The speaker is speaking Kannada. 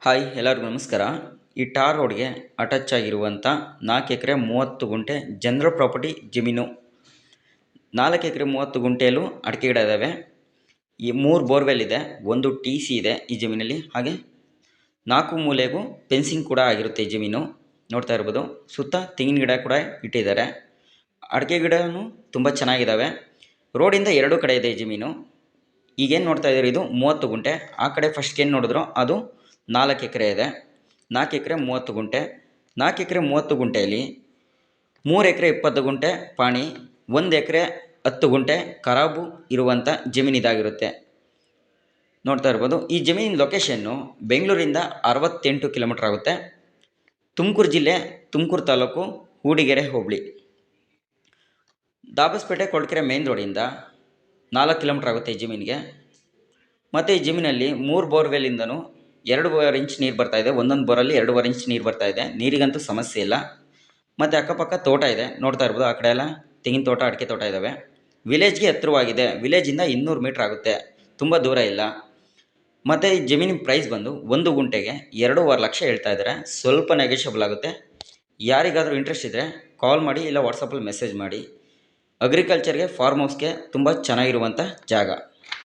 ಹಾಯ್ ಎಲ್ಲರಿಗೂ ನಮಸ್ಕಾರ. ಈ ಟಾರ್ ರೋಡ್ಗೆ ಅಟ್ಯಾಚ್ ಆಗಿರುವಂಥ 4 ಎಕರೆ 30 ಗುಂಟೆ ಜನರಲ್ ಪ್ರಾಪರ್ಟಿ ಜಮೀನು. 4 ಎಕರೆ 30 ಗುಂಟೆಯಲ್ಲೂ ಅಡಿಕೆ ಗಿಡ ಇದ್ದಾವೆ. ಈ 3 ಬೋರ್ವೆಲ್ ಇದೆ, ಒಂದು ಟಿ ಸಿ ಇದೆ ಈ ಜಮೀನಲ್ಲಿ. ಹಾಗೆ 4 ಮೂಲೆಗೂ ಫೆನ್ಸಿಂಗ್ ಕೂಡ ಆಗಿರುತ್ತೆ ಈ ಜಮೀನು. ನೋಡ್ತಾ ಇರ್ಬೋದು, ಸುತ್ತ ತೆಂಗಿನ ಗಿಡ ಕೂಡ ಇಟ್ಟಿದ್ದಾರೆ. ಅಡಿಕೆ ಗಿಡನೂ ತುಂಬ ಚೆನ್ನಾಗಿದ್ದಾವೆ. ರೋಡಿಂದ 2 ಕಡೆ ಇದೆ ಈ ಜಮೀನು. ಈಗೇನು ನೋಡ್ತಾ ಇದ್ದೀರಿ ಇದು 30 ಗುಂಟೆ. ಆ ಕಡೆ ಫಸ್ಟ್ ಏನು ನೋಡಿದ್ರು ಅದು 4 ಎಕರೆ ಇದೆ. 4 ಎಕರೆ 30 ಗುಂಟೆ. 4 ಎಕರೆ 30 ಗುಂಟೆಯಲ್ಲಿ 3 ಎಕರೆ 20 ಗುಂಟೆ ಪಾಣಿ, 1 ಎಕರೆ 10 ಗುಂಟೆ ಖರಾಬು ಇರುವಂಥ ಜಮೀನು ಇದಾಗಿರುತ್ತೆ. ನೋಡ್ತಾ ಇರ್ಬೋದು, ಈ ಜಮೀನಿನ ಲೊಕೇಶನ್ನು ಬೆಂಗಳೂರಿಂದ 68 ಕಿಲೋಮೀಟ್ರ್ ಆಗುತ್ತೆ. ತುಮಕೂರು ಜಿಲ್ಲೆ, ತುಮಕೂರು ತಾಲೂಕು, ಹೂಡಿಗೆರೆ ಹೋಬಳಿ. ದಾಬಸ್ಪೇಟೆ ಕೊಳಕೆರೆ ಮೇನ್ ರೋಡಿಂದ 4 ಕಿಲೋಮೀಟ್ರ್ ಆಗುತ್ತೆ ಈ ಜಮೀನಿಗೆ. ಮತ್ತು ಈ ಜಮೀನಲ್ಲಿ 3 ಬೋರ್ವೆಲ್ಲಿಂದನೂ 2.5 ಇಂಚ್ ನೀರು ಬರ್ತಾಯಿದೆ. ಒಂದೊಂದು ಬೋರಲ್ಲಿ 2.5 ಇಂಚ್ ನೀರು ಬರ್ತಾಯಿದೆ. ನೀರಿಗಂತೂ ಸಮಸ್ಯೆ ಇಲ್ಲ. ಮತ್ತು ಅಕ್ಕಪಕ್ಕ ತೋಟ ಇದೆ, ನೋಡ್ತಾ ಇರ್ಬೋದು. ಆ ಕಡೆ ಎಲ್ಲ ತೆಂಗಿನ ತೋಟ, ಅಡಿಕೆ ತೋಟ ಇದ್ದಾವೆ. ವಿಲೇಜ್ಗೆ ಹತ್ತಿರವಾಗಿದೆ. ವಿಲೇಜಿಂದ 200 ಮೀಟ್ರ್ ಆಗುತ್ತೆ, ತುಂಬ ದೂರ ಇಲ್ಲ. ಮತ್ತು ಈ ಜಮೀನಿನ ಪ್ರೈಸ್ ಬಂದು 1 ಗುಂಟೆಗೆ 2.5 ಲಕ್ಷ ಹೇಳ್ತಾ ಇದ್ದಾರೆ. ಸ್ವಲ್ಪ ನೆಗೋಷಿಯಬಲ್ ಆಗುತ್ತೆ. ಯಾರಿಗಾದರೂ ಇಂಟ್ರೆಸ್ಟ್ ಇದ್ದರೆ ಕಾಲ್ ಮಾಡಿ, ಇಲ್ಲ ವಾಟ್ಸಪ್ಪಲ್ಲಿ ಮೆಸೇಜ್ ಮಾಡಿ. ಅಗ್ರಿಕಲ್ಚರ್ಗೆ, ಫಾರ್ಮ್ ಹೌಸ್ಗೆ ತುಂಬ ಚೆನ್ನಾಗಿರುವಂಥ ಜಾಗ.